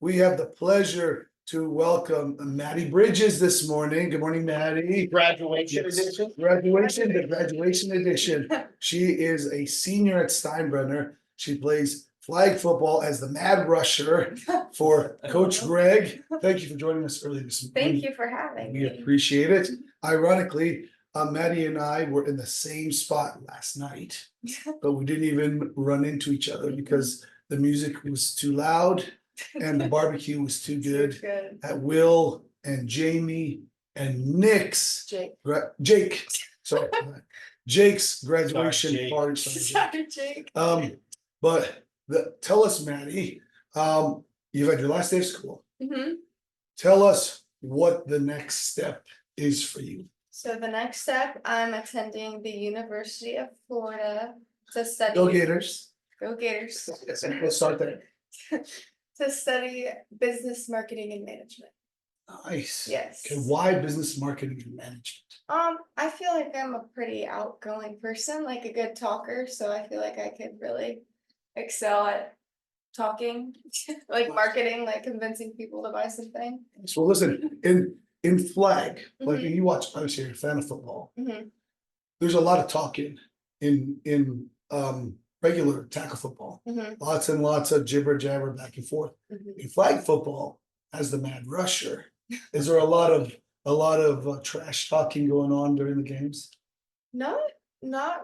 we have the pleasure to welcome Maddie Bridges this morning. Good morning, Maddie. Graduation Yes. edition. The graduation edition. She is a senior at Steinbrenner. She plays flag football as the Mad Rusher for Coach Greg. Thank you for joining us early this morning. Thank you for having We me. appreciate it. Ironically, Maddie and I were in the same spot last night, but we didn't even run into each other because the music was too loud and the barbecue was too good. Good. At Will and Jamie and Nick's Jake. sorry, Jake's graduation Jake. party. Sorry, Jake. But tell us, Maddie, you've had your last day of school. Mhm. Tell us what the next step is for you. So the next step, I'm attending the University of Florida to study. Go Gators. Go Gators. Let's start there. To study business marketing and management. Nice. Yes. Okay, why business marketing and management? I feel like I'm a pretty outgoing person, like a good talker, so I feel like I could really excel at talking, like marketing, like convincing people to buy something. So listen, in flag, like Mhm. you watch, obviously you're a fan of football. Mhm. There's a lot of talking in regular tackle football. Mhm. Lots and lots of jibber jabber back and forth. Mhm. In flag football, as the Mad Rusher, is there a lot of trash talking going on during the games? Not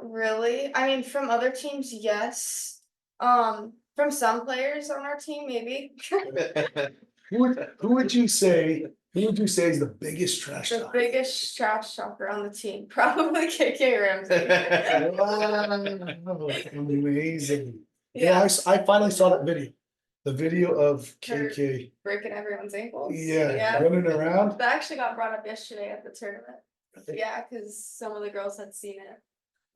really. I mean, from other teams, yes. From some players on our team, maybe. Who would you say is the biggest trash The talker? biggest trash talker on the team, probably KK Ramsey. Wow, amazing. Yeah, Yeah, I finally saw that video. The video of KK, breaking everyone's ankles. yeah, running around. That actually got brought up yesterday at the tournament. Yeah, because some of the girls had seen it.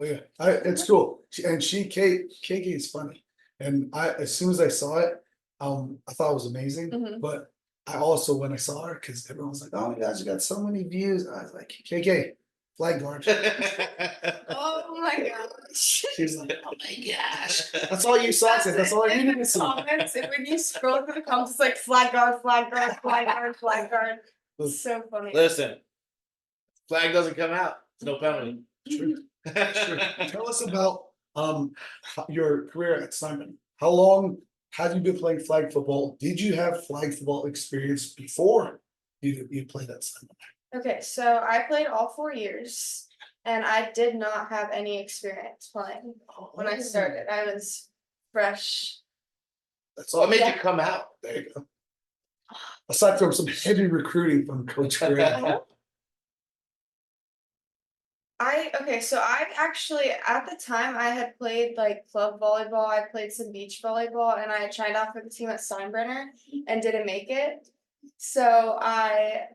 Oh, yeah, it's cool. KK is funny. And as soon as I saw it, I thought it was amazing. Mhm. But I also, when I saw her, because everyone was like, oh my gosh, you got so many views. I was like, KK, flag guard. Oh my gosh. She's like, oh my gosh. That's all you saw. That's all I In needed the to see. comments, and when you scroll through the comments, it's like flag guard, flag guard, flag guard, flag guard. It's so funny. Listen, flag doesn't come out, it's no penalty. True. Tell us about your career at Simon. How long have you been playing flag football? Did you have flag football experience before you played at Simon? Okay, so I played all 4 years, and I did not have any experience playing when I started. I was fresh. That's all. What made Yeah. you come out? There you go. Aside from some heavy recruiting from Coach Greg. So I actually at the time I had played like club volleyball, I played some beach volleyball, and I had tried out for the team at Steinbrenner and didn't make it. So I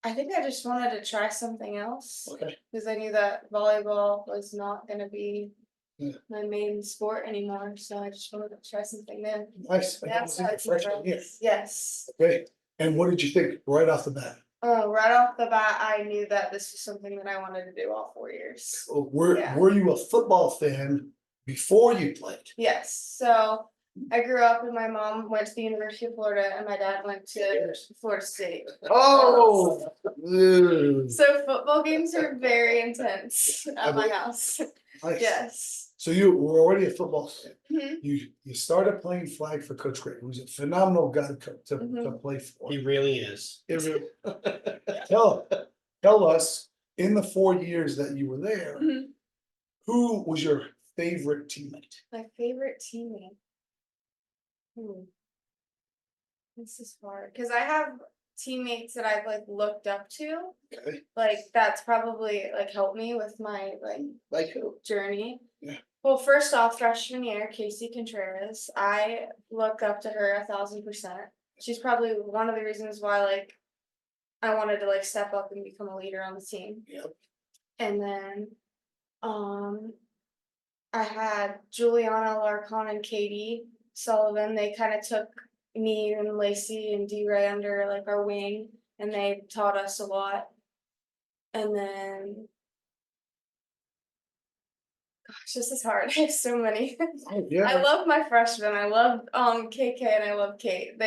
think I just wanted to try something else Okay. because I knew that volleyball was not gonna be Yeah. my main sport anymore. So I just wanted to try something new. Nice. Yeah, so I Freshman year. Yes. Okay. And what did you think right off the bat? Oh, right off the bat, I knew that this was something that I wanted to do all 4 years. Yeah. Were you a football fan before you played? Yes. So I grew up and my mom went to the University of Florida and my dad went to Florida State. Oh, ew. So football games are very intense at my house. Nice. Yes. So you were already a football fan. Mhm. You started playing flag for Coach Greg, who's a phenomenal guy to Mhm. play for. He really is. Tell us, in the 4 years that you were there, Mhm. who was your favorite teammate? My favorite teammate. This is hard because I have teammates that I've like looked up to. Okay. Like that's probably like helped me with my Like who? journey. Yeah. Well, first off, freshman year, Casey Contreras, I look up to her 1,000%. She's probably one of the reasons why like I wanted to like step up and become a leader on the team. Yep. And then I had Juliana Larcon and Katie Sullivan. They kind of took me and Lacey and D-Ray under like our wing, and they taught us a lot. And then gosh, this is hard. I have so many. Oh, yeah. I love my freshmen. I love KK and I love Kate.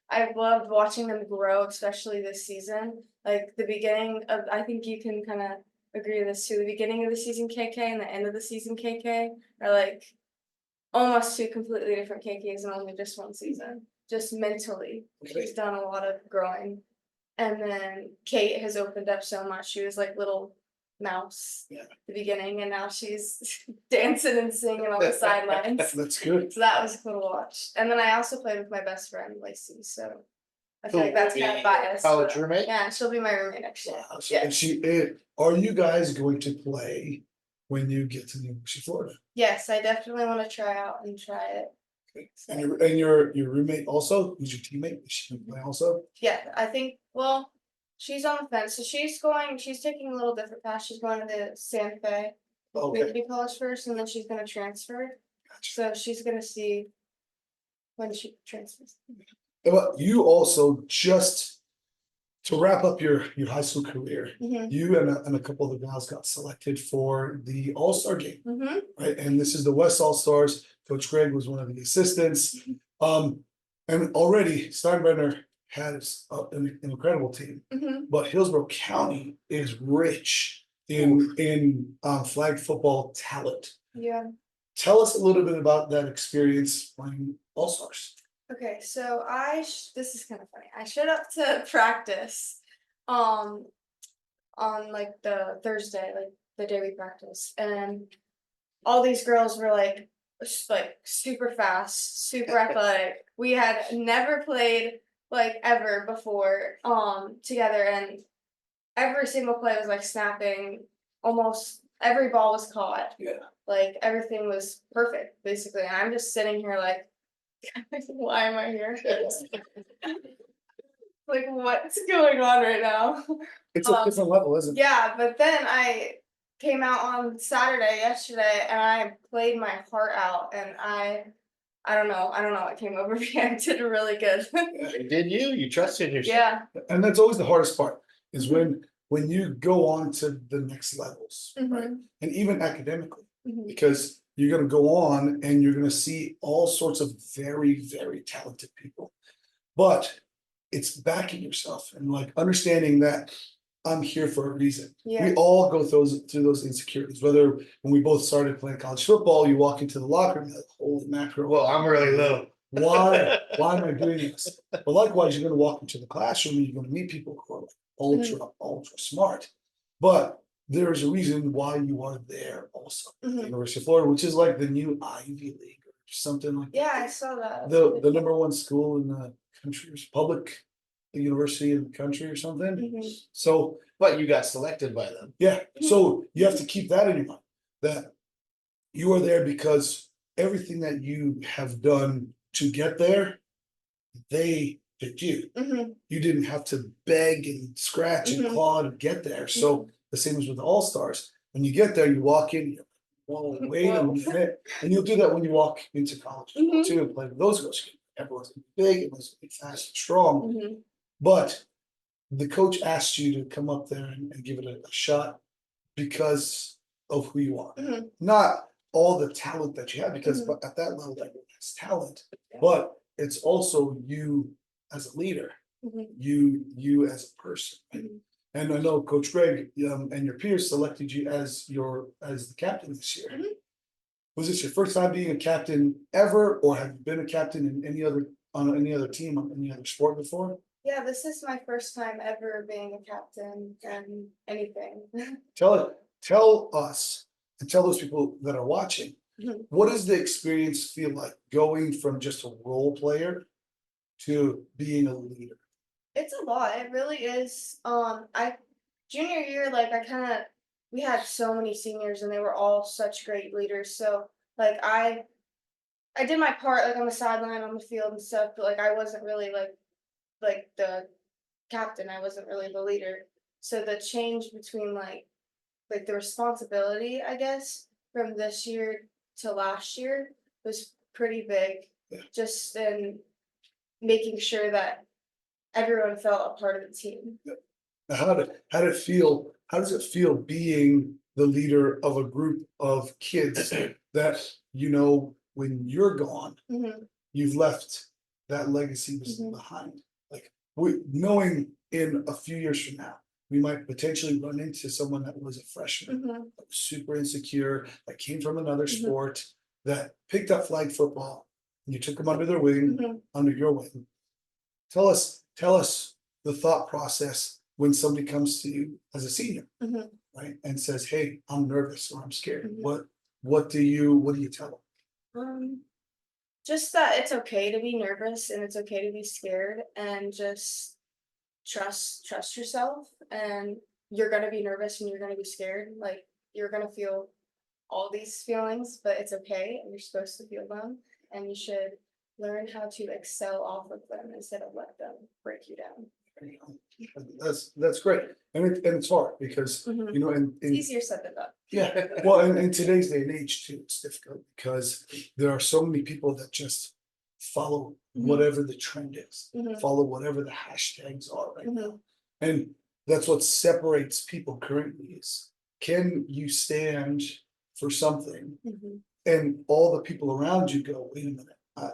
I've loved watching them grow, especially this season. Like the beginning of, I think you can kind of agree to this too. The beginning of the season KK and the end of the season KK are like almost two completely different KKs in only just one season. Just mentally, she's done a lot of growing. And then Kate has opened up so much. She was like little mouse at the beginning, and now she's dancing and singing on the sidelines. That's good. So that was cool to watch. And then I also played with my best friend Lacey, so I feel Who like that's will kind be of biased. college but- roommate? Yeah, she'll be my roommate next year. Wow. So, and are you guys going to play when you get to the University of Florida? Yes, I definitely want to try out and try it. And your roommate also, who's your teammate, is she gonna play also? Yeah, I think. Well, she's on the fence, so she's taking a little different path. She's going to the Santa Fe Okay, Community College first, and then she's going to transfer. gotcha. So she's going to see when she transfers. But you also just to wrap up your high school career, Mhm. you and a couple of the guys got selected for the All-Star game, Mhm. right? And this is the West All-Stars. Coach Greg was one of the assistants. And already Steinbrenner has an incredible team, Mhm. but Hillsborough County is rich in flag football talent. Yeah. Tell us a little bit about that experience playing All-Stars. Okay, so this is kind of funny. I showed up to practice, on like the Thursday, like the day we practice, and all these girls were like super fast, super athletic. We had never played like ever before together, and every single play was like snapping. Almost every ball was caught. Yeah. Like everything was perfect, basically. And I'm just sitting here like, why am I here? Like, what's going on right now? It's a different level, isn't it? Yeah, but then I came out on Saturday yesterday and I played my heart out, and I don't know what came over me. I did really good. Did you trusted yourself? Yeah. And that's always the hardest part, is when you go on to the next levels, right? Mhm. And even academically, Mhm. because you're gonna go on and you're gonna see all sorts of very, very talented people. But it's backing yourself and like understanding that I'm here for a reason. Yeah. We all go through those insecurities, whether when we both started playing college football, you walk into the locker room, you're like, holy mackerel, Well, I'm really low. why am I doing this? But likewise, you're gonna walk into the classroom and you're gonna meet people who are like ultra smart. But there is a reason why you are there also. At the Mhm. University of Florida, which is like the new Ivy League or something like Yeah, I that. saw that. The number one school in the country, public university in the country or something. Mhm. So But you got selected by them. yeah, so you have to keep that in your mind, that you are there because everything that you have done to get there, they picked you. Mhm. You didn't have to beg and scratch and Mhm. claw to get there. So the same as with the All-Stars. When you get there, you walk in, you're like, whoa, wait a Whoa. minute. And you'll do that when you walk into college Mhm. too, and play with those girls. Everyone's gonna be big, everyone's gonna be fast and strong. Mhm. But the coach asked you to come up there and give it a shot because of who you are. Mhm. Not all the talent that you have, because Mhm. at that level, everyone has talent, but it's also you as a leader, Mhm. you as a person. Mhm. And I know Coach Greg and your peers selected you as the captain this year. Mhm. Was this your first time being a captain ever, or have you been a captain in any other team on any other sport before? Yeah, this is my first time ever being a captain in anything. Tell us and tell those people that are watching, Mhm. what does the experience feel like going from just a role player to being a leader? It's a lot. It really is. I junior year, like we had so many seniors and they were all such great leaders. So like I did my part like on the sideline, on the field and stuff, but like I wasn't really like the captain. I wasn't really the leader. So the change between like the responsibility, I guess, from this year to last year was pretty big. Yeah. Just in making sure that everyone felt a part of the team. Now, how did it feel? How does it feel being the leader of a group of kids that, when you're gone, Mhm. you've left that legacy was Mhm. behind. Like, knowing in a few years from now, we might potentially run into someone that was a freshman, Mhm. that was super insecure, that came from another Mhm. sport, that picked up flag football, and you took them under their wing, Mhm. under your wing. Tell us the thought process when somebody comes to you as a senior, Mhm. right, and says, "Hey, I'm nervous or I'm scared." Mhm. What do you tell them? Just that it's okay to be nervous and it's okay to be scared and just trust yourself and you're gonna be nervous and you're gonna be scared. Like you're gonna feel all these feelings, but it's okay and you're supposed to feel them and you should learn how to excel off of them instead of let them break you down. That's great, and it's hard because Mhm. you know, It's easier said than done. yeah, well, in today's day and age too, it's difficult because there are so many people that just follow Mhm. whatever the trend is, Mhm. follow whatever the hashtags are right now. Mhm. And that's what separates people currently is, can you stand for something Mhm. and all the people around you go, wait a minute,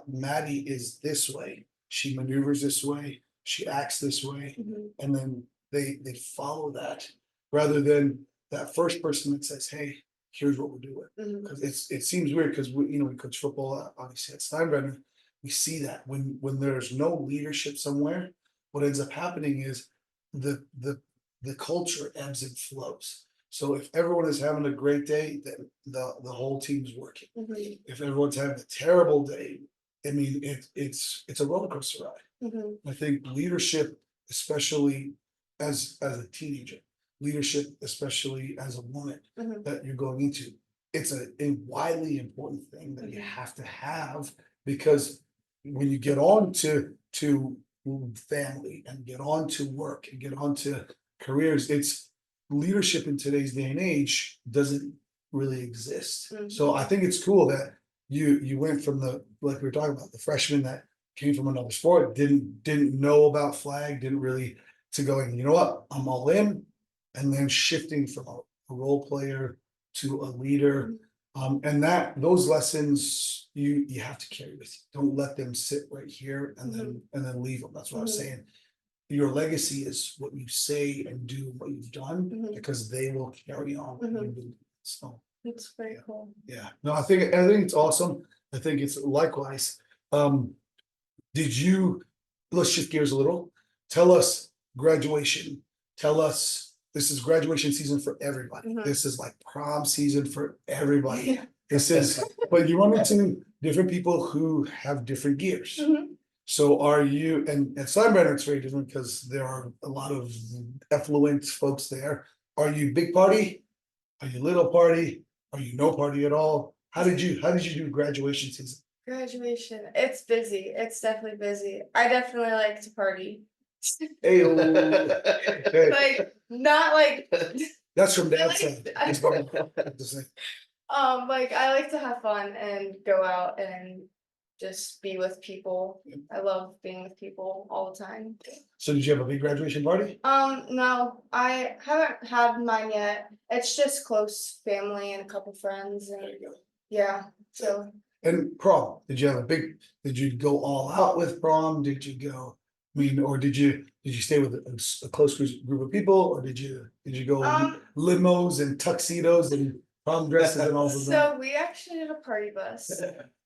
Maddie is this way, she maneuvers this way, she acts this way, Mhm. and then they follow that rather than that first person that says, hey, here's what we're doing. Mhm. Because it seems weird because we coach football obviously at Steinbrenner. We see that when there's no leadership somewhere, what ends up happening is the the the culture ebbs and flows. So if everyone is having a great day, then the whole team's working. Mhm. If everyone's having a terrible day, I mean, it's a roller coaster ride. Mhm. I think leadership, especially as a teenager, leadership, especially as a woman Mhm. that you're going into, it's a widely important thing that you Mhm. have to have because when you get on to family and get on to work and get on to careers, it's leadership in today's day and age doesn't really exist. Mhm. So I think it's cool that you went from the, like we were talking about, the freshman that came from another sport, didn't know about flag, didn't really, to going, you know what, I'm all in, and then shifting from a role player to a leader. And that those lessons you have to carry with you. Don't let them sit right here and then leave them. That's what I was Mhm. saying. Your legacy is what you say and do, what you've done, Mhm. because they will carry on what Mhm. you've been doing. So It's very cool. yeah, no, I think it's awesome. I think it's likewise. Um, did you, let's shift gears a little. Tell us graduation. Tell us, this is graduation season for everybody. Mhm. This is like prom season for everybody. Yeah. This is, but you run into different people who have different gears. Mhm. So are you, and at Steinbrenner, it's very different because there are a lot of affluent folks there. Are you big party? Are you little party? Are you no party at all? How did you do graduation season? Graduation. It's busy. It's definitely busy. I definitely like to party. Hey, hey, Like not like that's from I dad's like- side. I- It's fine. Just like, like I like to have fun and go out and just be with people. I love being with people all the time. so did you have a big graduation party? No, I haven't had mine yet. It's just close family and a couple friends There and you go. yeah. So And prom, did you have a big, did you go all out with prom? Did you go, I mean, or did you stay with a close group of people? Or did you go limos and tuxedos and prom dresses and all of that? so we actually did a party bus.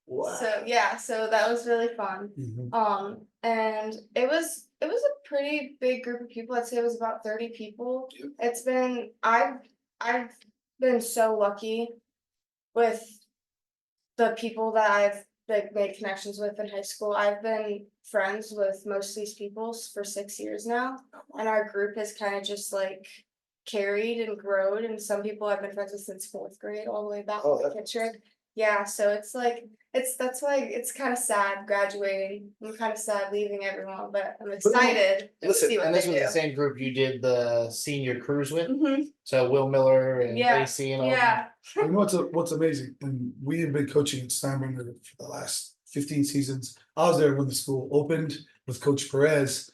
Wow. So yeah, so that was really fun. Mhm. And it was a pretty big group of people. I'd say it was about 30 people. Yep. It's been I've been so lucky with the people that I've like made connections with in high school. I've been friends with most of these people for 6 years now, and our group has kind of just like carried and grown. And some people I've been friends with since fourth grade all the way back Oh, to the kitchen. Yeah, so it's like that's why it's kind of sad graduating. I'm kind of sad leaving everyone, but I'm excited to Listen, see what and this they was do. the same group you did the senior cruise with. Mhm. So Will Miller and Yeah, Lacey and all. yeah. You know what's amazing, and we have been coaching at Steinbrenner for the last 15 seasons. I was there when the school opened with Coach Perez.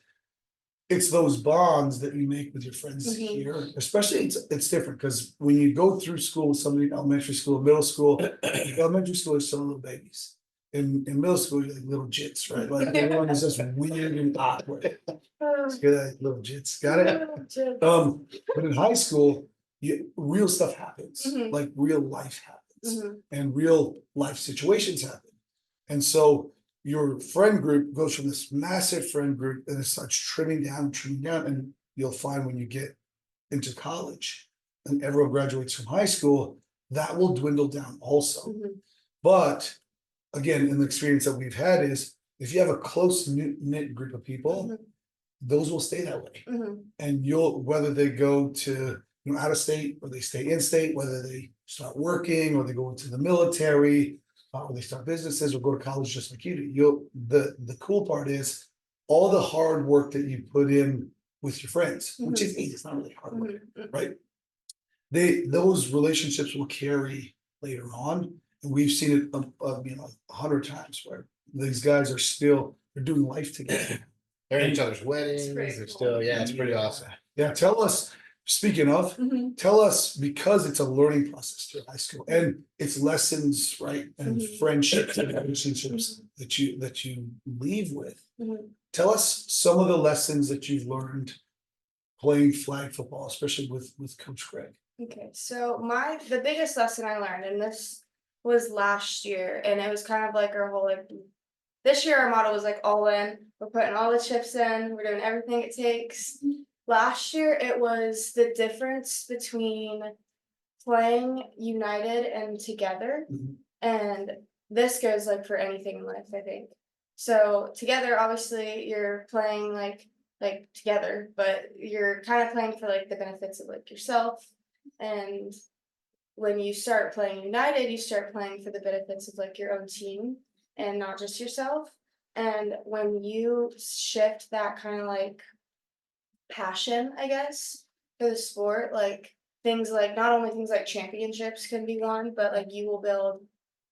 It's those bonds that you make with your friends Mhm. here, especially it's different because when you go through school with somebody in elementary school, middle school, elementary school is still little babies. in middle school, you're like little jits, right? Like everyone is just weird and awkward. You're like little jits, got it? But in high school, real stuff happens, Mhm. like real life happens, Mhm. and real life situations happen. And so your friend group goes from this massive friend group and it starts trimming down, and you'll find when you get into college and everyone graduates from high school, that will dwindle down also. Mhm. But again, in the experience that we've had is if you have a close knit group of people, Mhm. those will stay that way. Mhm. And whether they go to, out of state or they stay in state, whether they start working or they go into the military, or they start businesses or go to college just like you do. The cool part is all the hard work that you put in with your friends, which is easy, it's not really hard work, Mhm. right? Those relationships will carry later on. And we've seen it, 100 times where these guys they're doing life together. They're in each other's weddings. It's pretty They're cool. still, yeah, it's pretty awesome. Yeah, tell us, speaking of, Mhm. tell us, because it's a learning process through high school and it's lessons, right? And Mhm. friendships and relationships that you leave with. Mhm. Tell us some of the lessons that you've learned playing flag football, especially with Coach Greg. Okay, so the biggest lesson I learned, and this was last year, and it was kind of like our whole like this year our motto was like all in. We're putting all the chips in, we're doing everything it takes. Last year it was the difference between playing united and together. Mhm. And this goes like for anything in life, I think. So together, obviously you're playing like together, but you're kind of playing for like the benefits of like yourself. And when you start playing united, you start playing for the benefits of like your own team and not just yourself. And when you shift that kind of like passion, I guess, for the sport, like things like not only things like championships can be won, but like you will build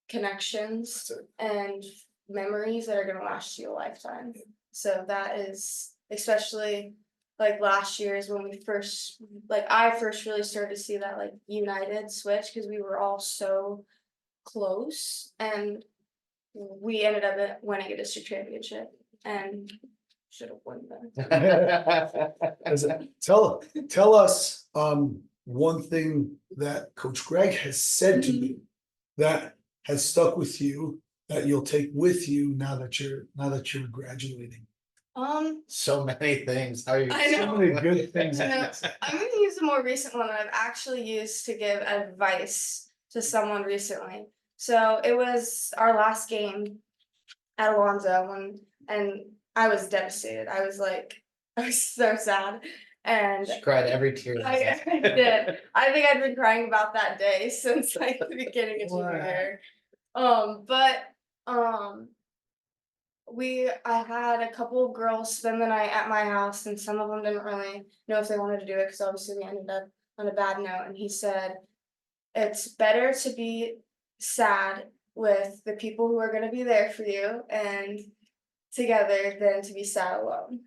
connections and memories that are going to last you a lifetime. So that is especially like last year is when I first really started to see that like united switch because we were all so close and we ended up winning a district championship and should have won that. Tell us one thing that Coach Greg has said to you that has stuck with you that you'll take with you now that you're graduating. So many things. How are you? I know. So many good things. No, I'm going to use a more recent one that I've actually used to give advice to someone recently. So it was our last game at Alonzo and I was devastated. I was so sad. And She cried every tear. I did. I think I've been crying about that day since like the beginning of junior Wow. year. But I had a couple of girls spend the night at my house, and some of them didn't really know if they wanted to do it because obviously we ended up on a bad note. And he said, "It's better to be sad with the people who are going to be there for you and together than to be sad alone."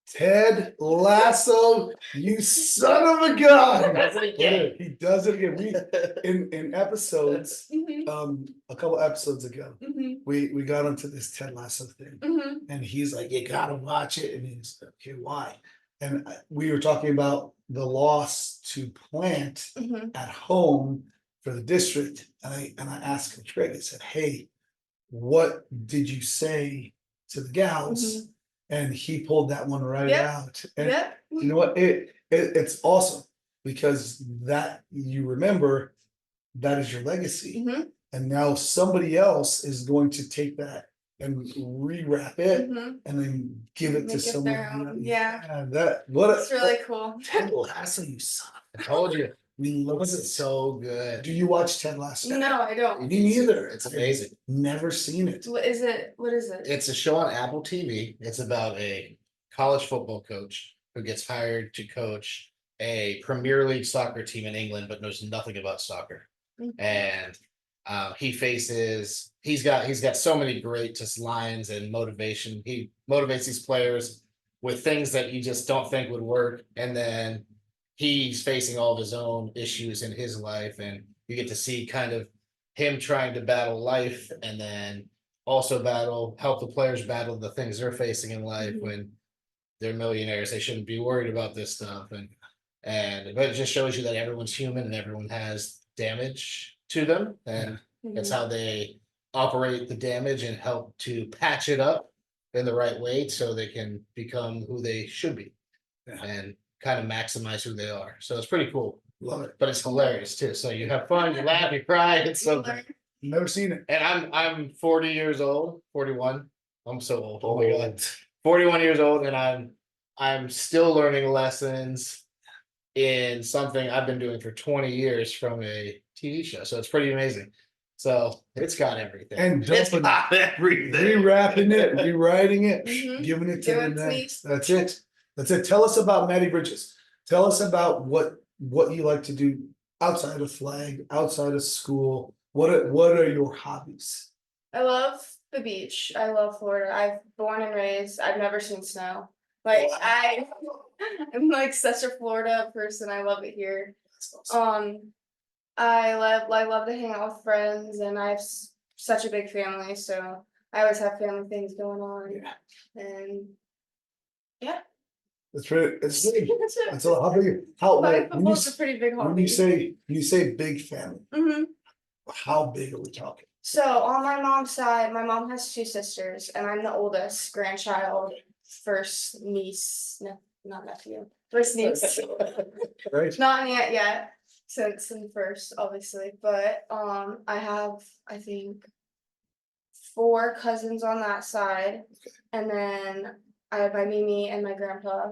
Ted Lasso, you son of a gun! Does it again. He does it again. In episodes, Mhm. a couple episodes ago, Mhm. we got onto this Ted Lasso thing, Mhm. and he's like, "You gotta watch it," and he's okay, why? And we were talking about the loss to Plant Mhm. at home for the district, and I asked Coach Greg, I said, "Hey, what did you say to the gals?" And he pulled that one right Yep. out. And Yep. you know what? It's awesome because that you remember that is your legacy. Mhm. And now somebody else is going to take that and rewrap it Mhm. and then give it to Make it someone. their own, yeah. It's really cool. Ted Lasso, you son. I told you. We love It it. was so good. Do you watch Ted Lasso? No, I don't. Me neither. It's amazing. Never seen it. What is it? What is it? It's a show on Apple TV. It's about a college football coach who gets hired to coach a Premier League soccer team in England, but knows nothing about soccer. And he's got so many great just lines and motivation. He motivates these players with things that you just don't think would work, and then he's facing all of his own issues in his life, and you get to see kind of him trying to battle life, and then also help the players battle the things they're facing in life when they're millionaires. They shouldn't be worried about this stuff. But it just shows you that everyone's human and everyone has damage to them. And it's how they operate the damage and help to patch it up in the right way so they can become who they should be and kind of maximize who they are. So it's pretty cool. Love it. But it's hilarious too. So you have fun, you laugh, you cry. It's so good. Never seen it. And I'm 40 years old, 41. I'm so old. Oh my god. 41 years old, and I'm still learning lessons in something I've been doing for 20 years from a TV show. So it's pretty amazing. So it's got everything. And It's dumping got everything. rewrapping it, rewriting it, Mhm. giving it to the Doing next. tweets. That's it. That's it. Tell us about Maddie Bridges. Tell us about what you like to do outside of flag, outside of school. What are your hobbies? I love the beach. I love Florida. I've born and raised. I've never seen snow. Like I'm like such a Florida person. I love it here. I love to hang out with friends, and I have such a big family, so I always have family things going on. Yeah. And That's right. It's big. that's it. That's a how big. How Flag like, football's a pretty big when hobby. you say big family, how big are we talking? So on my mom's side, my mom has 2 sisters, and I'm the oldest grandchild, first niece, no, not nephew, first niece. Right. Not an aunt yet, since I'm first, obviously, but I have, I think, 4 cousins on that side, and then I have my Mimi and my grandpa,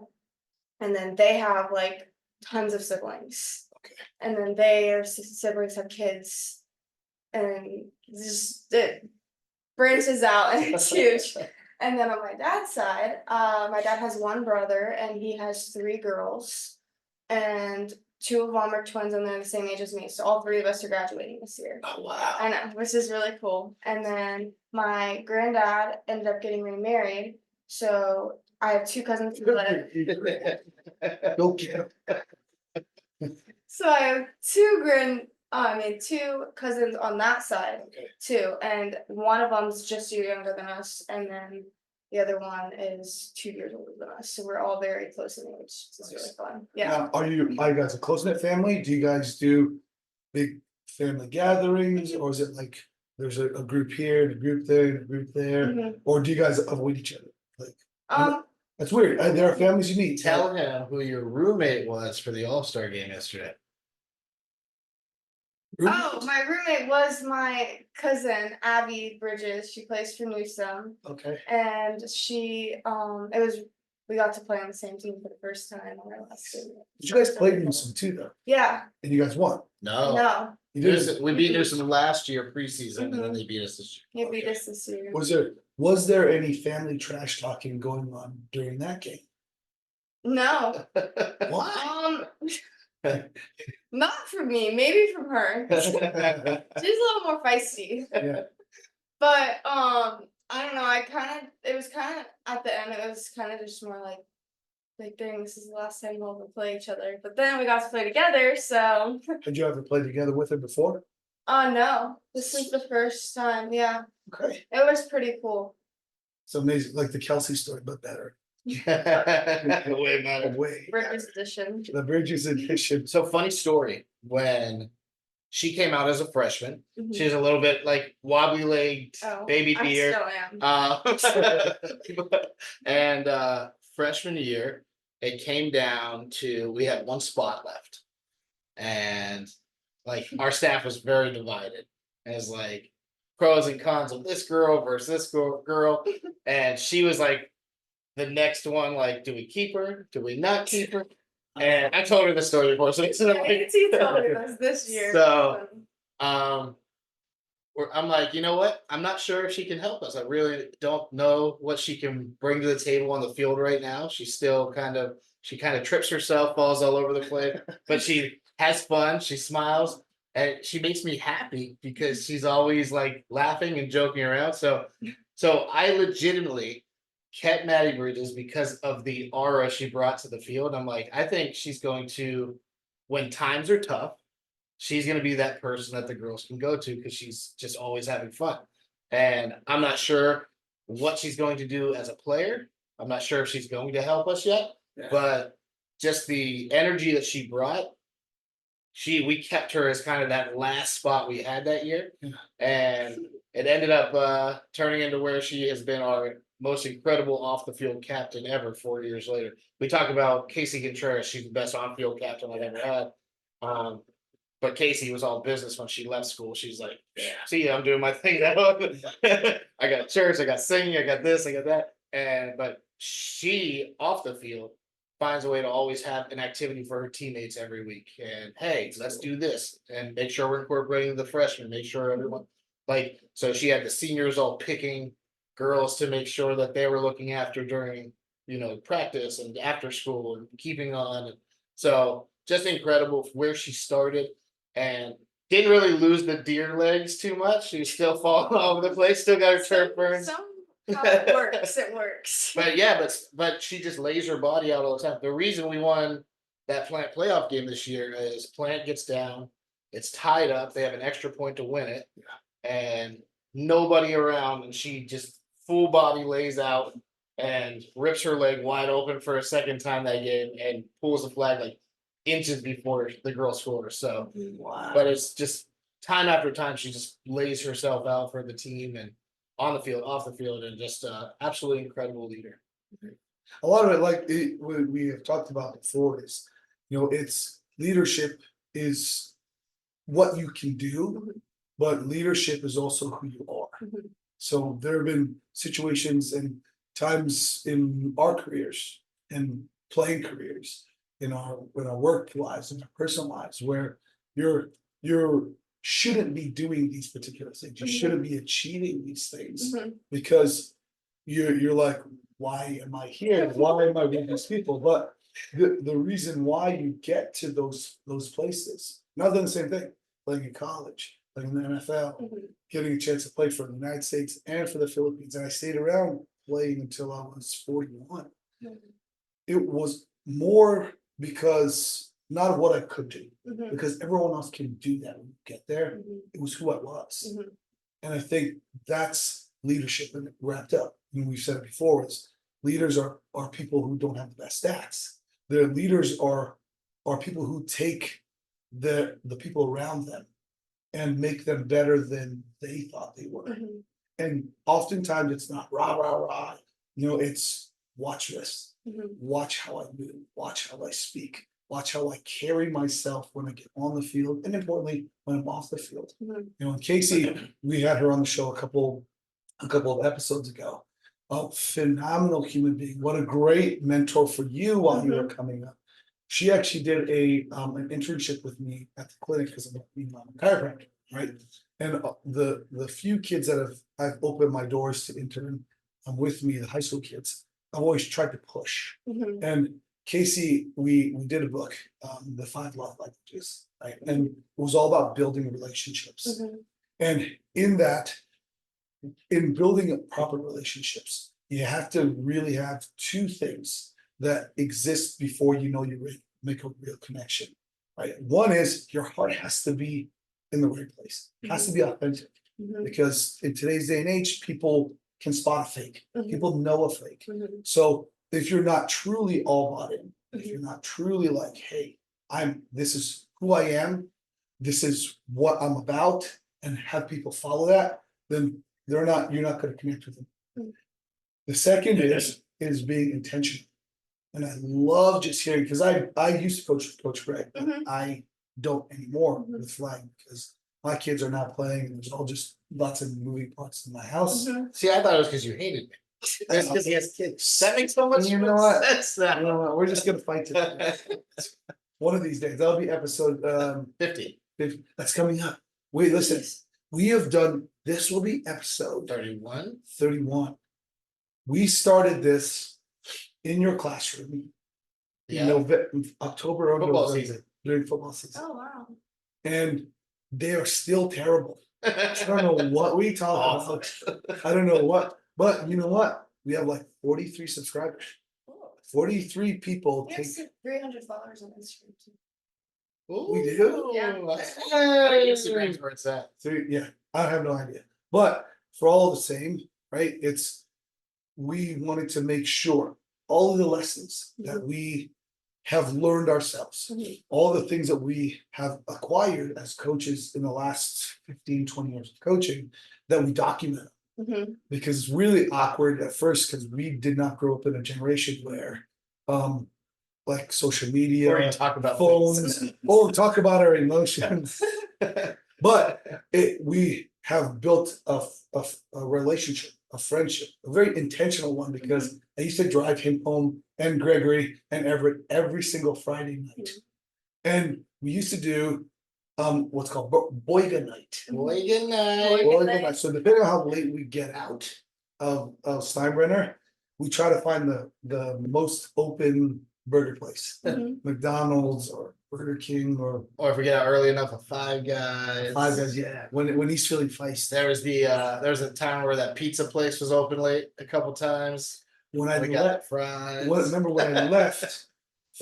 and then they have like tons of siblings. Okay. And then their siblings have kids, and just it branches out and it's huge. And then on my dad's side, my dad has 1 brother and he has 3 girls, and 2 of them are twins and they're the same age as me. So all 3 of us are graduating this year. Oh wow. I know, which is really cool. And then my granddad ended up getting remarried. So I have 2 cousins who live. Go get 'em. So I have 2 cousins on that side Okay. too, and one of them's just a year younger than us, and then the other one is 2 years older than us. So we're all very close in age. It's really fun. Yeah. Now, are you guys a close knit family? Do you guys do big family gatherings, or is it like there's a group here, and a group there, and a group there, Mhm. or do you guys avoid each other? Like that's weird. There are families you meet. Tell him who your roommate was for the All-Star game yesterday. Oh, my roommate was my cousin Maddie Bridges. She plays for Newsom, Okay. and we got to play on the same team for the first time on our last game. Did you guys play Newsom too, though? Yeah. And you guys won. No. No. You did. We beat Newsom last year preseason, and then they beat us this year. He beat us this year. Was there any family trash talking going on during that game? No. Why? Not from me, maybe from her. She's a little more feisty. Yeah. But I don't know, it was kind of at the end, it was kind of just more like dang, this is the last time we'll ever play each other. But then we got to play together, so Did you ever play together with her before? no. This is the first time, yeah. Okay. It was pretty cool. So amazing, like the Kelsey story, but better. Way better. Way. Bridges edition. The Bridges edition. So funny story, when she came out as a freshman, Mhm. she's a little bit like wobbly legged Oh, baby I deer. still am. And freshman year, it came down to we had 1 spot left, and like our staff was very divided as like pros and cons of this girl versus this girl, and she was like the next one, like, do we keep her? Do we not keep her? And I told her the story before, so it's I can see you told me this year. So, I'm like, you know what? I'm not sure if she can help us. I really don't know what she can bring to the table on the field right now. She's still she kind of trips herself, falls all over the place, but she has fun. She smiles, and she makes me happy because she's always like laughing and joking around. So I legitimately kept Maddie Bridges because of the aura she brought to the field. I'm like, I think she's going to, when times are tough, she's going to be that person that the girls can go to because she's just always having fun. And I'm not sure what she's going to do as a player. I'm not sure if she's going to help us yet, Yeah. but just the energy that she brought, we kept her as kind of that last spot we had that year. Yeah. And it ended up turning into where she has been our most incredible off the field captain ever 4 years later. We talk about Casey Contreras, she's the best on field captain I've ever had. But Casey was all business when she left school. She's like, see, I'm doing my thing now. I got church, I got singing, I got this, I got that. But she off the field finds a way to always have an activity for her teammates every week. And hey, let's do this and make sure we're incorporating the freshmen, make sure everyone so she had the seniors all picking girls to make sure that they were looking after during, practice and after school and keeping on. And so just incredible where she started and didn't really lose the deer legs too much. She was still falling all over the place, still got her turf burns. How it works, it works. But yeah, but she just lays her body out all the time. The reason we won that Plant playoff game this year is Plant gets down, it's tied up, they have an extra point to win it, and nobody around, and she just full body lays out and rips her leg wide open for a second time that game and pulls the flag like inches before the girl scores. So, but it's just time after time she just lays herself out for the team and on the field, off the field, and just absolutely incredible leader. A lot of it, like we have talked about before, is it's leadership is what you can do, but leadership is also who you are. So there have been situations and times in our careers and playing careers, in our work lives, in our personal lives, where you're shouldn't be doing these particular things. You shouldn't be achieving these things because you're like, why am I here? Why am I with these people? But the reason why you get to those places, not done the same thing, playing in college, playing in the NFL, getting a chance to play for the United States and for the Philippines. And I stayed around playing until I was 41. It was more because not of what I could do, because everyone else can do that when you get there. It was who I was. And I think that's leadership and wrapped up. And we've said it before, is leaders are people who don't have the best stats. Their leaders are people who take the people around them and make them better than they thought they were. And oftentimes it's not rah, rah, rah. It's watch this, watch how I move, watch how I speak, watch how I carry myself when I get on the field, and importantly, when I'm off the field. And Casey, we had her on the show a couple of episodes ago. A phenomenal human being. What a great mentor for you while you were coming up. She actually did an internship with me at the clinic because I'm a chiropractor, right? And the few kids that I've opened my doors to intern with me, the high school kids, I've always tried to push. And Casey, we did a book, The 5 Love Languages, right? And it was all about building relationships. And in building proper relationships, you have to really have two things that exist before you make a real connection, right? One is your heart has to be in the right place. It has to be authentic, because in today's day and age, people can spot a fake. People know a fake. So if you're not truly all bought in, if you're not truly like, hey, this is who I am, this is what I'm about, and have people follow that, then you're not going to connect with them. The second is being intentional. And I love just hearing, because I used to coach Greg, but I don't anymore with flag, because my kids are now playing and there's all just lots of moving parts in my house. See, I thought it was because you hated me. That's because he has kids. That makes so much You know what? sense now. You know what? We're just gonna fight today. One of these days, that'll be episode 50. that's coming up. Wait, listen, we have done, this will be episode 31. We started this in your classroom in October or Football November, season. during football season. Oh, wow. And they are still terrible. I don't know what we talk about. I don't know what, but you know what? We have like 43 subscribers. 43 people We have 300 followers on Instagram too. We do? Yeah. Instagram's where it's at. Yeah, I have no idea. But for all the same, right? We wanted to make sure all of the lessons that we have learned ourselves, all the things that we have acquired as coaches in the last 15, 20 years of coaching, that we document. Because it's really awkward at first because we did not grow up in a generation where like social media, Or you talk about phones, things. or talk about our emotions. But we have built a relationship, a friendship, a very intentional one, because I used to drive him home and Gregory and Everett every single Friday night. And we used to do what's called Boyga night. Boy, good night. Boyga night. So depending on how late we get out of Steinbrenner, we try to find the most open burger place. McDonald's or Burger King or Or if we get out early enough, a Five Guys. Five Guys, yeah. When he's feeling feisty. There was a time where that pizza place was open late a couple times. When I We got left, fries. remember when I left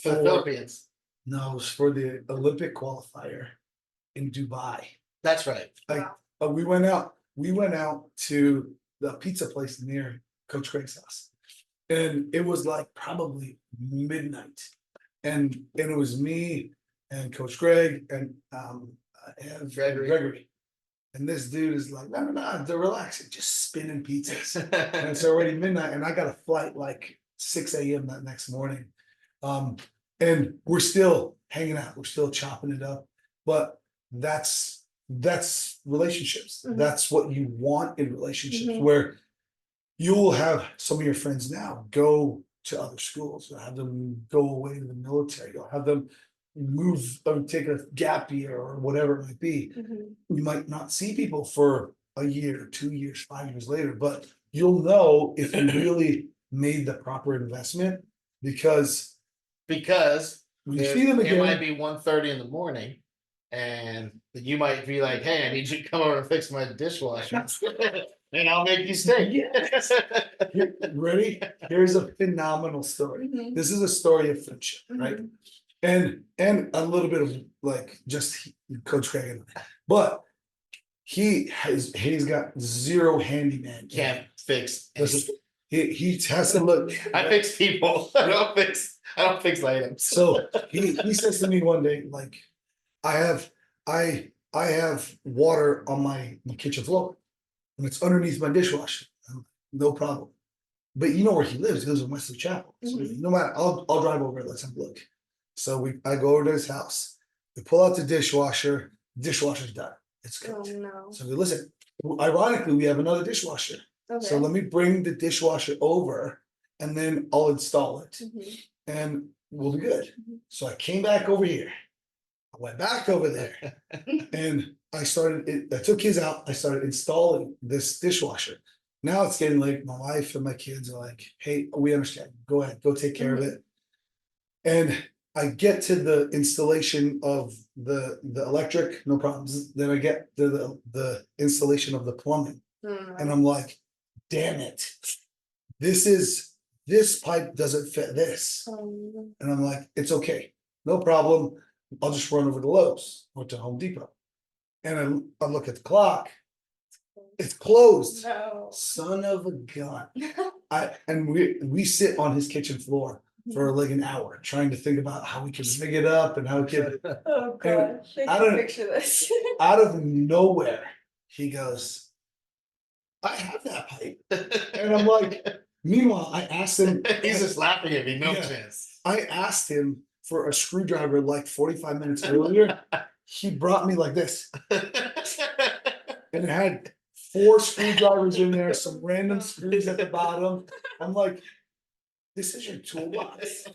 For the for Philippines. no, it was for the Olympic qualifier in Dubai. That's right. Like we went out to the pizza place near Coach Craig's house. And it was like probably midnight. And it was me and Coach Greg and Gregory. And this dude is like, no, they're relaxing, just spinning pizzas. And it's already midnight, and I got a flight like 6 a.m. that next morning. And we're still hanging out, we're still chopping it up. But that's relationships. That's what you want in relationships, where you will have some of your friends now go to other schools, you'll have them go away to the military, you'll have them move or take a gap year or whatever it might be. You might not see people for a year, 2 years, 5 years later, but you'll know if you really made the proper investment, because when you see them it might again. be 1:30 in the morning, and you might be like, "Hey, I need you to come over and fix my dishwasher, and I'll make you steak." Ready? Here's a phenomenal story. This is a story of friendship, right? And a little bit of like just Coach Craig, but he's got zero handyman. Can't fix. Listen, he has to look. I fix people. I don't fix items. So he says to me one day, like, I have water on my kitchen floor, and it's underneath my dishwasher. No problem. But you know where he lives? He lives in Wesley Chapel. So no matter, I'll drive over and let's have a look. So I go over to his house. We pull out the dishwasher. Dishwasher's done. It's cooked. Oh no. So we listen. Ironically, we have another dishwasher. So let me bring the dishwasher over, and then I'll install it, and we'll be good. So I came back over here. I went back over there, and I took his out. I started installing this dishwasher. Now it's getting late. My wife and my kids are like, "Hey, we understand. Go ahead, go take care of it." And I get to the installation of the electric, no problems. Then I get to the installation of the plumbing, and I'm like, "Damn it! This pipe doesn't fit this." And I'm like, "It's okay, no problem. I'll just run over to Lowe's or to Home Depot." And I look at the clock. It's closed. No. Son of a gun. We sit on his kitchen floor for like an hour trying to think about how we can rig it up and how we can. Oh gosh, I can picture this. Out of nowhere, he goes, "I have that pipe." And I'm like, meanwhile, I asked him. He's just laughing at me. No chance. I asked him for a screwdriver like 45 minutes earlier. He brought me like this. And it had 4 screwdrivers in there, some random screws at the bottom. I'm like, "This is your toolbox."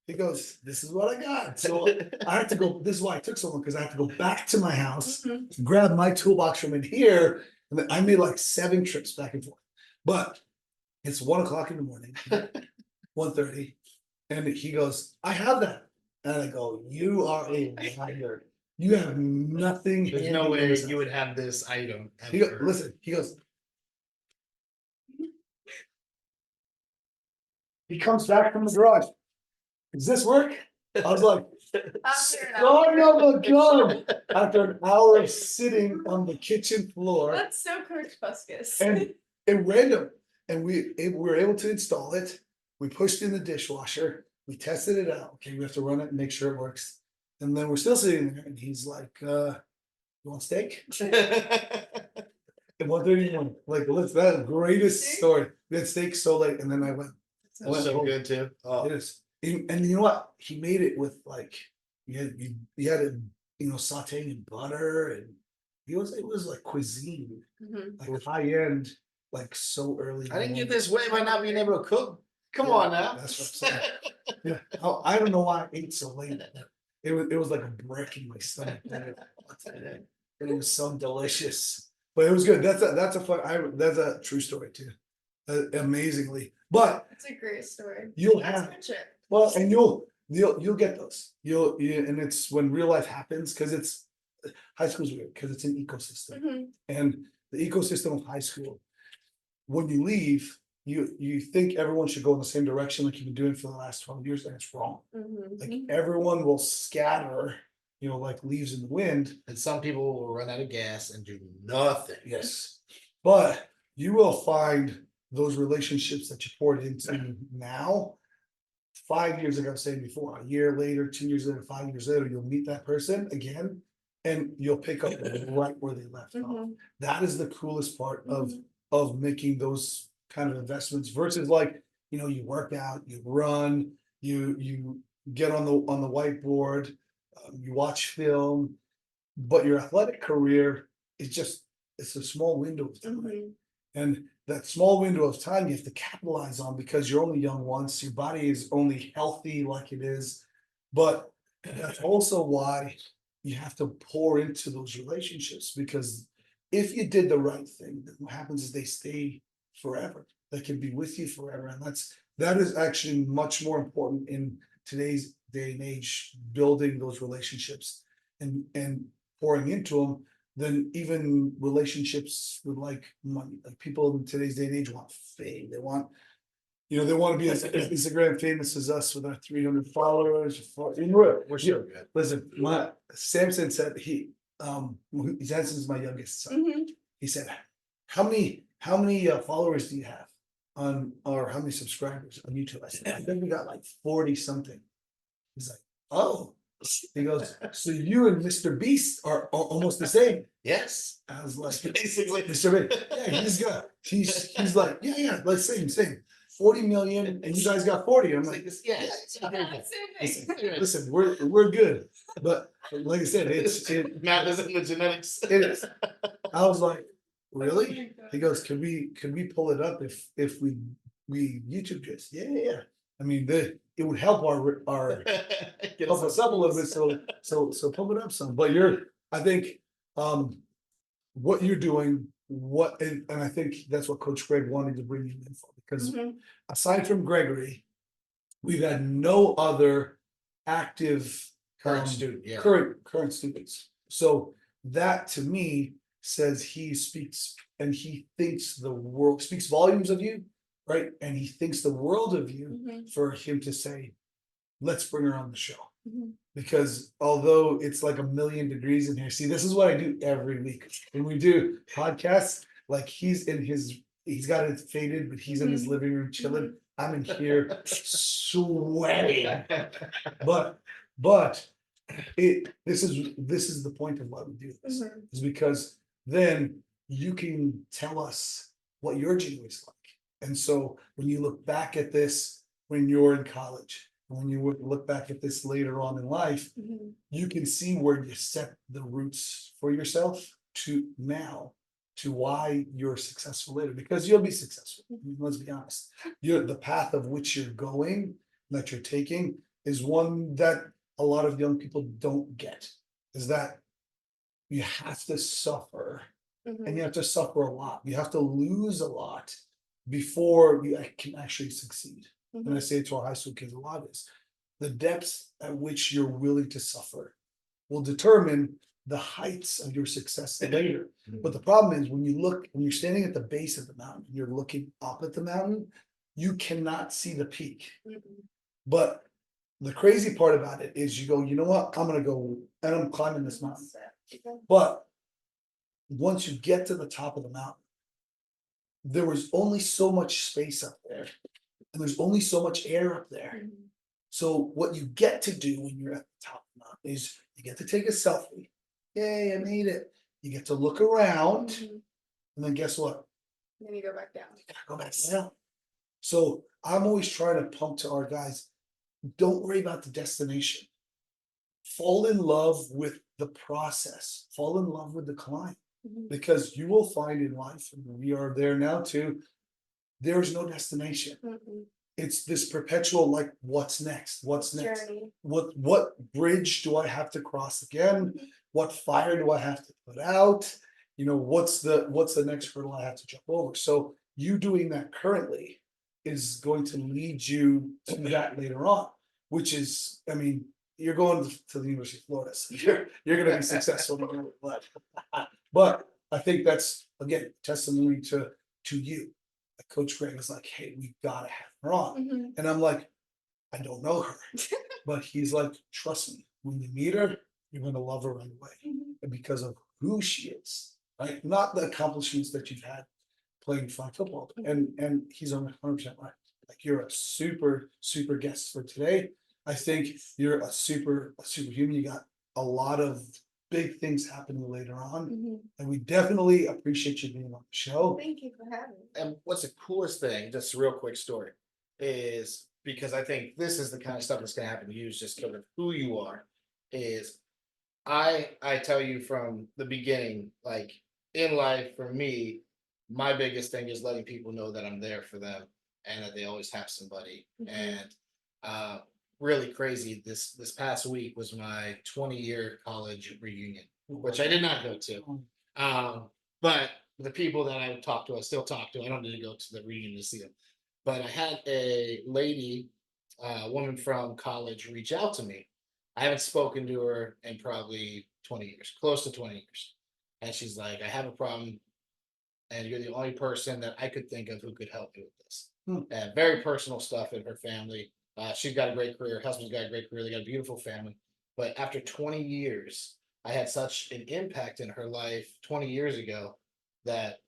He goes, "This is what I got." So I had to go. This is why I took so long, because I have to go back to my house, grab my toolbox from in here. And then I made like 7 trips back and forth. But it's 1:00 in the morning, 1:30. And he goes, "I have that." And I go, "You are a liar. You have nothing." There's no way you would have this item. He goes, listen, he comes back from the garage. "Does this work?" I was like, After an Son hour. of a gun! After an hour of sitting on the kitchen floor. That's so Coach Buskus. And it random, and we were able to install it. We pushed in the dishwasher, we tested it out. Okay, we have to run it and make sure it works. And then we're still sitting there, and he's like, you want steak? At 1:31, like, that's the greatest Steak? story. We had steak so late, and then I went, That's so good too. Oh. it is. And you know what? He made it with like, you had it, sauteing in butter, and it was like cuisine, Mhm. like high end, like so early. I didn't get morning. this way by not being able to cook. Come Yeah, on now. that's what I'm saying. Yeah, I don't know why I ate so late. It was like a brick in my stomach. It was so delicious, but it was good. That's a true story too, amazingly. But That's a great story. you'll That's have friendship. well, and you'll get those. And it's when real life happens, because it's high school's weird because it's an ecosystem, Mhm. and the ecosystem of high school. When you leave, you think everyone should go in the same direction like you've been doing for the last 12 years, and it's wrong. Mhm. Like everyone will scatter, like leaves in the wind. And some people will run out of gas and do nothing. Yes, but you will find those relationships that you poured into now. 5 years ago, I was saying before, a year later, 2 years later, 5 years later, you'll meet that person again, and you'll pick up right where they left off. Mhm. That is the coolest part Mhm. of making those kind of investments versus like, you work out, you run, you get on the whiteboard, you watch film, but your athletic career is it's a small window of time. Mhm. And that small window of time you have to capitalize on, because you're only young once, your body is only healthy like it is. But that's also why you have to pour into those relationships, because if you did the right thing, then what happens is they stay forever. They can be with you forever. And that is actually much more important in today's day and age, building those relationships and pouring into them, than even relationships with like money. Like people in today's day and age want fame. They want to be as Instagram famous as us with our 300 followers. We're so good. Listen, Samson said Samson's my youngest son. Mhm. He said, how many followers do you have or how many subscribers on YouTube? I said, I think we got like 40 something. He's like, oh. He goes, so you and Mr. Beast are almost the same. Yes. I was like, Basically. Mr. Beast, yeah, he's like, yeah, like same. 40 million, and you guys got 40. I'm It's like, like this, yeah. Same thing. listen, we're good. But like I said, Matt is in the genetics. it is. I was like, Oh my really? God. He goes, could we pull it up if we YouTube this? Yeah. I mean, it would help our Get help us up a little bit, so pump it up some. But I think, what you're doing, and I think that's what Coach Greg wanted to bring you in for, because Mhm. aside from Gregory, we've had no other active Current student, yeah. current students. So that to me says he speaks and he thinks the world speaks volumes of you, right? And he thinks the world of you Mhm. for him to say, let's bring her on the show. Mhm. Because although it's like 1,000,000 degrees in here, see, this is what I do every week. When we do podcasts, like he's got it faded, but he's in his Mhm. living room chilling. I'm in here sweating. But this is the point of why we do this, Mhm. is because then you can tell us what your journey is like. And so when you look back at this when you're in college, when you would look back at this later on in life, Mhm. you can see where you set the roots for yourself to now, to why you're successful later, because you'll be successful. Let's be honest. The path of which you're going, that you're taking, is one that a lot of young people don't get, is that you have to suffer, and Mhm. you have to suffer a lot. You have to lose a lot before you can actually succeed. And I say it to our high school kids a lot, is the depths at which you're willing to suffer will determine the heights of your success later. But the problem is when you're standing at the base of the mountain, and you're looking up at the mountain, you cannot see the peak. Mhm. But the crazy part about it is you go, you know what, I'm gonna go and I'm climbing this mountain. But once you get to the top of the mountain, there was only so much space up there. And there's only so much air up there. Mhm. So what you get to do when you're at the top of the mountain is you get to take a selfie. Yay, I made it. You get to look around, Mhm. and then guess what? Then you go back down. You gotta go back down. So I'm always trying to pump to our guys, don't worry about the destination. Fall in love with the process, fall in love with the climb. Mhm. Because you will find in life, and we are there now too, there is no destination. Mhm. It's this perpetual like, what's next? What's next? Journey. What bridge do I have to cross again? What fire do I have to put out? You know, what's the next hurdle I have to jump over? So you doing that currently is going to lead you to that later on, which is, I mean, you're going to the University of Florida, so you're gonna be successful no matter what. But I think that's again testimony to you. Like Coach Greg is like, hey, we gotta have her on. Mhm. And I'm like, I don't know her. But he's like, trust me, when you meet her, you're gonna love her right away. Mhm. And because of who she is, right? Not the accomplishments that you've had playing flag football. And he's on 100% right. Like you're a super guest for today. I think you're a superhuman. You got a lot of big things happening later on. Mhm. And we definitely appreciate you being on the show. Thank you for having me. And what's the coolest thing, just a real quick story, is because I think this is the kind of stuff that's gonna happen to you, is just kind of who you are, is I tell you from the beginning, like in life for me, my biggest thing is letting people know that I'm there for them and that they always have somebody. Mhm. And really crazy, this past week was my 20-year college reunion, which I did not go to. But the people that I talk to, I still talk to. I don't need to go to the reunion to see them. But I had a lady, woman from college, reach out to me. I haven't spoken to her in probably 20 years, close to 20 years. And she's like, I have a problem, and you're the only person that I could think of who could help me with this. And very personal stuff in her family. She's got a great career. Her husband's got a great career. They got a beautiful family. But after 20 years, I had such an impact in her life 20 years ago that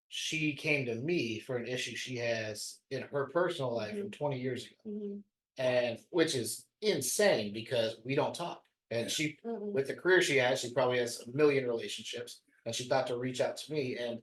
she came to me for an issue she has in her personal life from 20 years ago. Mhm. And which is insane because we don't talk. And she, Mhm. with the career she has, she probably has a million relationships. And she thought to reach out to me. And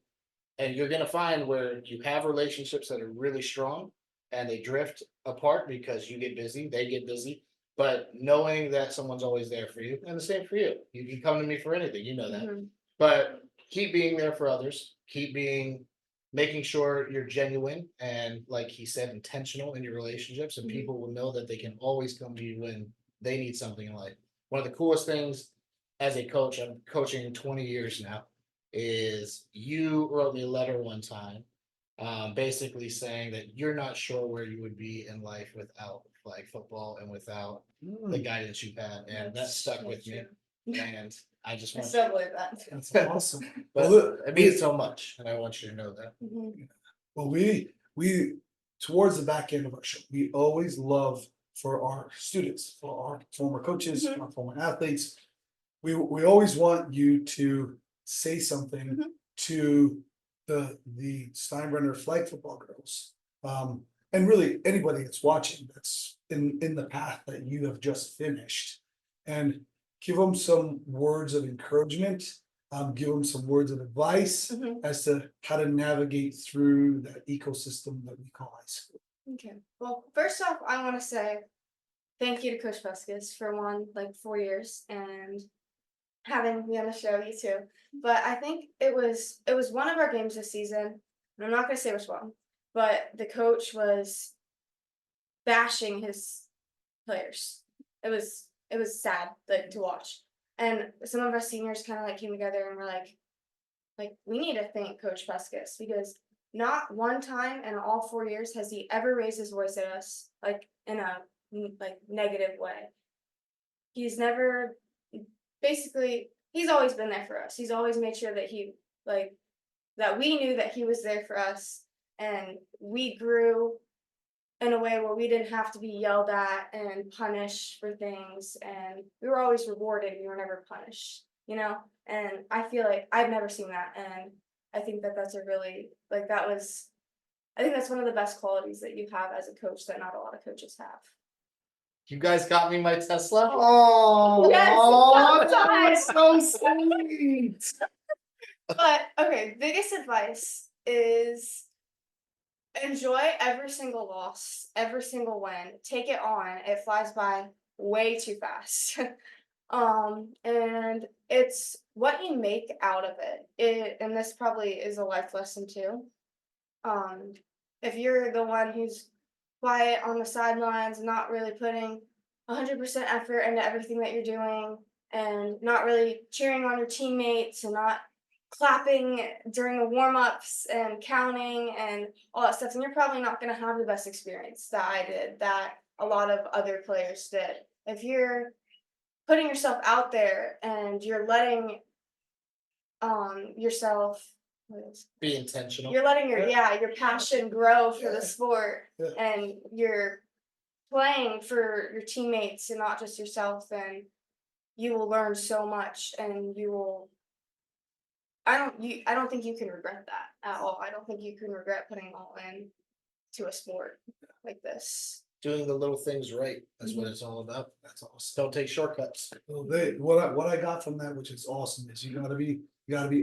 you're gonna find where you have relationships that are really strong and they drift apart because you get busy, they get busy. But knowing that someone's always there for you, and the same for you. You can come to me for anything, you know that. Mhm. But keep being there for others, keep being making sure you're genuine and, like he said, intentional in your relationships, and Mhm. people will know that they can always come to you when they need something in life. One of the coolest things as a coach, I'm coaching 20 years now, is you wrote me a letter one time, basically saying that you're not sure where you would be in life without flag football and without the guidance you've had, and that That's stuck so with me. true. And I just I want still believe that. That's awesome. but Well, it means so much, and I want you to know that. Mhm. Well, we towards the back end of our show, we always love for our students, for our former coaches, Mhm. our former athletes. We always want you to say something Mhm. to the Steinbrenner Flag Football girls. And really anybody that's watching that's in the path that you have just finished. And give them some words of encouragement, give them some words of advice Mhm. as to how to navigate through that ecosystem that we call high school. Okay. Well, first off, I want to say thank you to Coach Vasquez for like 4 years and having me on the show. You too. But I think it was one of our games this season. And I'm not gonna say which one, but the coach was bashing his players. It was sad like to watch. And some of our seniors kind of like came together and were like we need to thank Coach Vasquez because not one time in all 4 years has he ever raised his voice at us like in a like negative way. He's never basically he's always been there for us. He's always made sure that he like that we knew that he was there for us and we grew in a way where we didn't have to be yelled at and punished for things, and we were always rewarded. We were never punished, you know. And I feel like I've never seen that, and I think that that's a really like that was. I think that's one of the best qualities that you have as a coach that not a lot of coaches have. You guys got me my Tesla. Oh, Yes, that was so sweet. But okay, biggest advice is enjoy every single loss, every single win. Take it on. It flies by way too fast. And it's what you make out of it. And this probably is a life lesson too. If you're the one who's quiet on the sidelines, not really putting 100% effort into everything that you're doing, and not really cheering on your teammates, and not clapping during the warm-ups and counting and all that stuff, then you're probably not going to have the best experience that I did, that a lot of other players did. If you're putting yourself out there and you're letting yourself Be intentional. you're letting your passion grow for the sport, Yeah. and you're playing for your teammates and not just yourself, then you will learn so much, and you will I don't think you can regret that at all. I don't think you can regret putting all in to a sport like this. Doing the little things right. That's what it's all about. That's awesome. Don't take shortcuts. Well, what I got from that, which is awesome, is you gotta be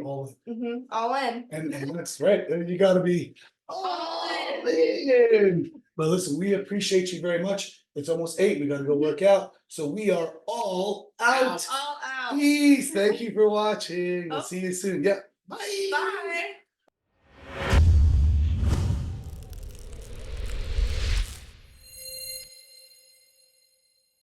all in. All in. And that's right. You gotta be all in. But listen, we appreciate you very much. It's almost 8. We gotta go work out. So we are all out. All out. Peace. Thank you for watching. We'll see you soon. Yep. Bye. Bye.